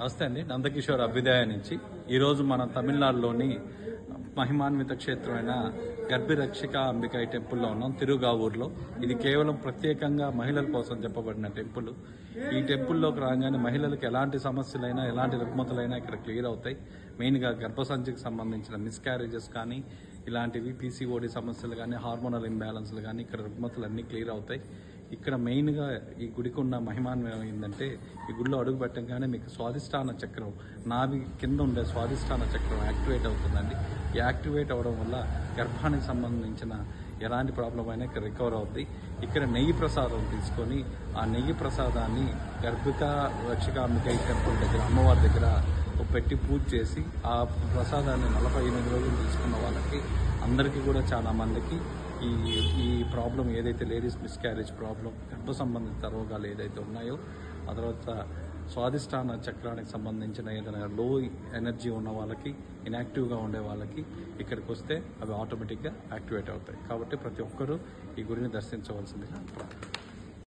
నమస్తే అండి. నందకిషోర్ అభ్యుదయ నుంచి ఈరోజు మన తమిళనాడులోని మహిమాన్విత క్షేత్రమైన గర్భిరక్షిక అంబికాయ టెంపుల్లో ఉన్నాం, తిరుగావూరులో. ఇది కేవలం ప్రత్యేకంగా మహిళల కోసం చెప్పబడిన టెంపుల్. ఈ టెంపుల్లోకి రాగానే మహిళలకు ఎలాంటి సమస్యలైనా ఎలాంటి రుగ్మతలైనా ఇక్కడ క్లియర్ అవుతాయి. మెయిన్గా గర్భసంచికి సంబంధించిన మిస్క్యారేజెస్ కానీ, ఇలాంటివి పీసీఓడి సమస్యలు కానీ, హార్మోనల్ ఇంబ్యాలెన్స్లు కానీ ఇక్కడ రుగ్మతలన్నీ క్లియర్ అవుతాయి. ఇక్కడ మెయిన్గా ఈ గుడికి ఉన్న మహిమాన్వయం ఏంటంటే, ఈ గుడిలో అడుగు పెట్టగానే మీకు స్వాదిష్టాన చక్రం, నాభి కింద ఉండే స్వాదిష్టాన చక్రం యాక్టివేట్ అవుతుందండి. ఈ యాక్టివేట్ అవ్వడం వల్ల గర్భానికి సంబంధించిన ఎలాంటి ప్రాబ్లం అయినా ఇక్కడ రికవర్ అవుతుంది. ఇక్కడ నెయ్యి ప్రసాదం తీసుకొని ఆ నెయ్యి ప్రసాదాన్ని రక్షికాంబిక టెంపుల్ దగ్గర అమ్మవారి దగ్గర పెట్టి పూజ చేసి ఆ ప్రసాదాన్ని 48 రోజులు తీసుకున్న వాళ్ళకి అందరికీ కూడా చాలా మందికి ఈ ప్రాబ్లం ఏదైతే లేడీస్ మిస్క్యారేజ్ ప్రాబ్లం, గర్భ సంబంధిత రోగాలు ఏదైతే ఉన్నాయో, ఆ తర్వాత స్వాదిష్టాన చక్రానికి సంబంధించిన ఏదైనా లో ఎనర్జీ ఉన్న వాళ్ళకి, ఇన్యాక్టివ్గా ఉండే వాళ్ళకి ఇక్కడికి వస్తే అవి ఆటోమేటిక్గా యాక్టివేట్ అవుతాయి. కాబట్టి ప్రతి ఒక్కరూ ఈ గుడిని దర్శించవలసిందిగా